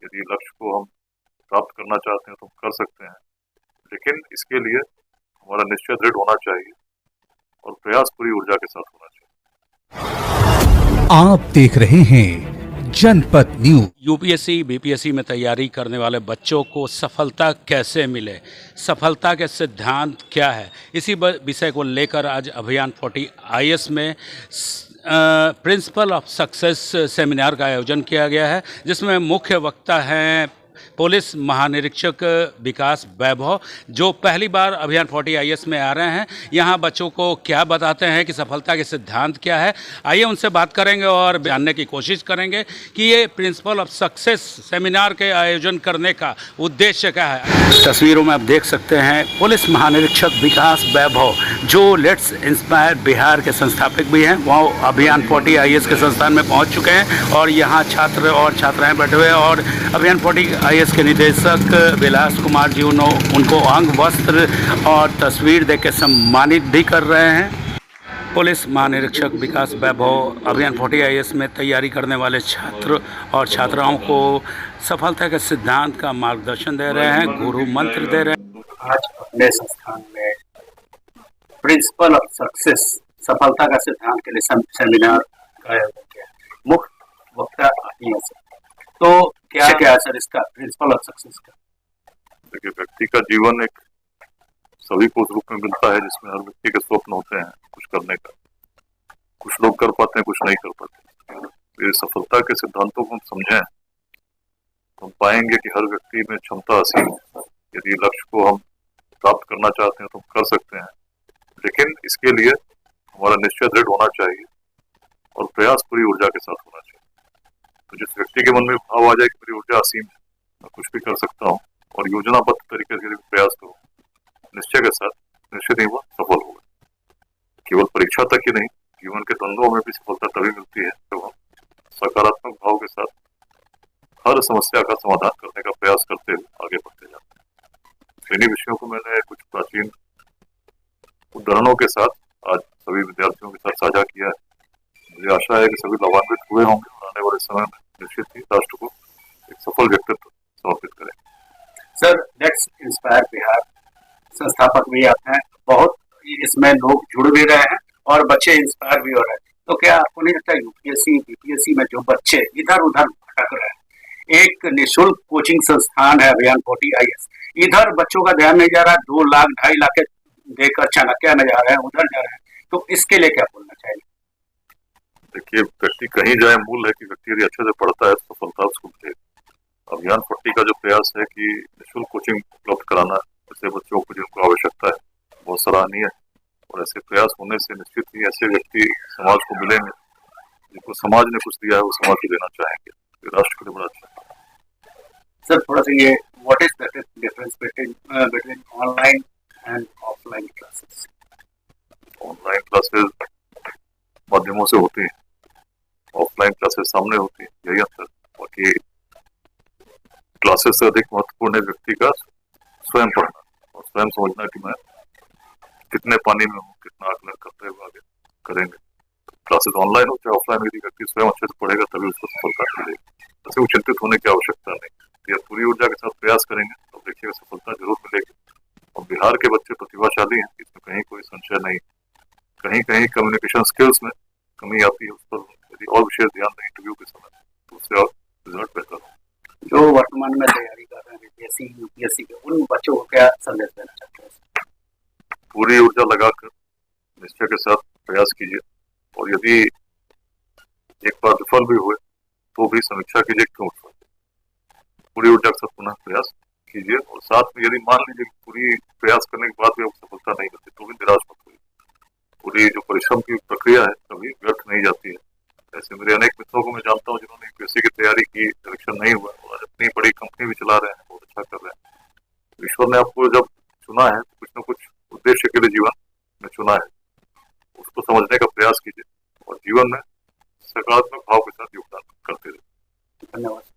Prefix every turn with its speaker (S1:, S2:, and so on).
S1: यदि लक्ष्य को हम प्राप्त करना चाहते हैं तो हम कर सकते हैं, लेकिन इसके लिए हमारा निश्चय दृढ़ होना चाहिए और प्रयास पूरी ऊर्जा के साथ होना चाहिए।
S2: आप देख रहे हैं जनपद न्यूज।
S3: यूपीएससी बीपीएससी में तैयारी करने वाले बच्चों को सफलता कैसे मिले, सफलता के सिद्धांत क्या है, इसी विषय को लेकर आज अभियान 40 IAS में प्रिंसिपल ऑफ सक्सेस सेमिनार का आयोजन किया गया है, जिसमें मुख्य वक्ता हैं पुलिस महानिरीक्षक विकास वैभव, जो पहली बार अभियान 40 IAS में आ रहे हैं। यहाँ बच्चों को क्या बताते हैं कि सफलता के सिद्धांत क्या है, आइए उनसे बात करेंगे और जानने की कोशिश करेंगे कि ये प्रिंसिपल ऑफ सक्सेस सेमिनार के आयोजन करने का उद्देश्य क्या है। तस्वीरों में आप देख सकते हैं पुलिस महानिरीक्षक विकास वैभव, जो लेट्स इंस्पायर बिहार के संस्थापक भी हैं, वो अभियान 40 IAS के संस्थान में पहुँच चुके हैं और यहाँ छात्र और छात्राएँ बैठे हुए हैं और अभियान 40 IAS के निदेशक विलास कुमार जी उनको अंग वस्त्र और तस्वीर देकर सम्मानित भी कर रहे हैं। पुलिस महानिरीक्षक विकास वैभव अभियान 40 IAS में तैयारी करने वाले छात्र और छात्राओं को सफलता के सिद्धांत का मार्गदर्शन दे रहे हैं, गुरु मंत्र दे रहे हैं।
S4: आज अपने संस्थान में प्रिंसिपल ऑफ सक्सेस सफलता का सिद्धांत के लिए सेमिनार का आयोजन किया। मुख्य वक्ता IAS, तो क्या है सर इसका प्रिंसिपल ऑफ सक्सेस का?
S1: देखिए, व्यक्ति का जीवन एक सभी को उस रूप में मिलता है जिसमें हर व्यक्ति के स्वप्न होते हैं कुछ करने का। कुछ लोग कर पाते हैं, कुछ नहीं कर पाते। तो ये सफलता के सिद्धांतों को हम समझें तो हम पाएंगे कि हर व्यक्ति में क्षमता असीम है। यदि लक्ष्य को हम प्राप्त करना चाहते हैं तो हम कर सकते हैं, लेकिन इसके लिए हमारा निश्चय दृढ़ होना चाहिए और प्रयास पूरी ऊर्जा के साथ होना चाहिए। तो जिस व्यक्ति के मन में भाव आ जाए कि मेरी ऊर्जा असीम है, मैं कुछ भी कर सकता हूँ और योजनाबद्ध तरीके से प्रयास करूँ, निश्चय के साथ, निश्चित ही वो सफल होगा। केवल परीक्षा तक ही नहीं, जीवन के द्वंद्वों में भी सफलता तभी मिलती है जब हम सकारात्मक भाव के साथ हर समस्या का समाधान करने का प्रयास करते हुए आगे बढ़ते जाते हैं। इन्हीं विषयों को मैंने कुछ प्राचीन उदाहरणों के साथ आज सभी विद्यार्थियों के साथ साझा किया है। मुझे आशा है कि सभी लाभान्वित हुए होंगे और आने वाले समय में निश्चित ही राष्ट्र को एक सफल व्यक्तित्व समर्पित करेंगे।
S4: सर, लेट्स इंस्पायर बिहार संस्थापक भी आप हैं, बहुत इसमें लोग जुड़ भी रहे हैं और बच्चे इंस्पायर भी हो रहे हैं, तो क्या आपको नहीं लगता यूपीएससी बीपीएससी में जो बच्चे इधर उधर भटक रहे हैं, एक निःशुल्क कोचिंग संस्थान है अभियान 40 IAS, इधर बच्चों का ध्यान नहीं जा रहा, 2 लाख 2.5 लाख देकर चाणक्य में जा रहे हैं, उधर जा रहे हैं, तो इसके लिए क्या बोलना चाहिए?
S1: देखिए, व्यक्ति कहीं जाए, मूल है कि व्यक्ति यदि अच्छे से पढ़ता है तो सफलता उसको मिलेगी। अभियान 40 का जो प्रयास है कि निःशुल्क कोचिंग उपलब्ध कराना ऐसे बच्चों को जिनको आवश्यकता है, बहुत सराहनीय है। और ऐसे प्रयास होने से निश्चित ही ऐसे व्यक्ति समाज को मिलेंगे जिनको समाज ने कुछ दिया है वो समाज को देना चाहेंगे। तो राष्ट्र के लिए बड़ा अच्छा है।
S4: सर, थोड़ा सा ये what is the difference between online and offline classes?
S1: Online classes माध्यमों से होती है, ऑफलाइन क्लासेस सामने होती है, यही अंतर। बाकी क्लासेस से अधिक महत्वपूर्ण है व्यक्ति का स्वयं पढ़ना और स्वयं समझना कि मैं कितने पानी में हूँ, कितना आकलन करते हुए आगे करेंगे। क्लासेस ऑनलाइन हो चाहे ऑफलाइन, यदि व्यक्ति स्वयं अच्छे से पढ़ेगा तभी उसको सफलता मिलेगी। ऐसे वो चिंतित होने की आवश्यकता नहीं। यह पूरी ऊर्जा के साथ प्रयास करेंगे तो देखिएगा सफलता जरूर मिलेगी। और बिहार के बच्चे प्रतिभाशाली हैं, इसमें कहीं कोई संशय नहीं। कहीं कहीं कम्युनिकेशन स्किल्स में कमी आती है, उस पर यदि और विशेष ध्यान दें इंटरव्यू के समय तो उससे और रिजल्ट बेहतर हो।
S4: जो वर्तमान में तैयारी कर रहे हैं बीपीएससी यूपीएससी के, उन बच्चों को क्या संदेश देना चाहते हैं?
S1: पूरी ऊर्जा लगाकर निश्चय के साथ प्रयास कीजिए और यदि एक बार विफल भी हुए तो भी समीक्षा कीजिए क्यों विफल। पूरी ऊर्जा के साथ पुनः प्रयास कीजिए और साथ में यदि मान लीजिए पूरी प्रयास करने के बाद भी आपको सफलता नहीं मिलती तो भी निराश मत होइए। पूरी जो परिश्रम की प्रक्रिया है कभी व्यर्थ नहीं जाती है। ऐसे मेरे अनेक मित्रों को मैं जानता हूँ जिन्होंने यूपीएससी की तैयारी की, सिलेक्शन नहीं हुआ और अपनी बड़ी कंपनी भी चला रहे हैं, बहुत अच्छा कर रहे हैं। ईश्वर ने आपको जब चुना है तो कुछ न कुछ उद्देश्य के लिए जीवन में चुना है, उसको समझने का प्रयास कीजिए और जीवन में सकारात्मक भाव के साथ योगदान करते रहिए।
S4: धन्यवाद।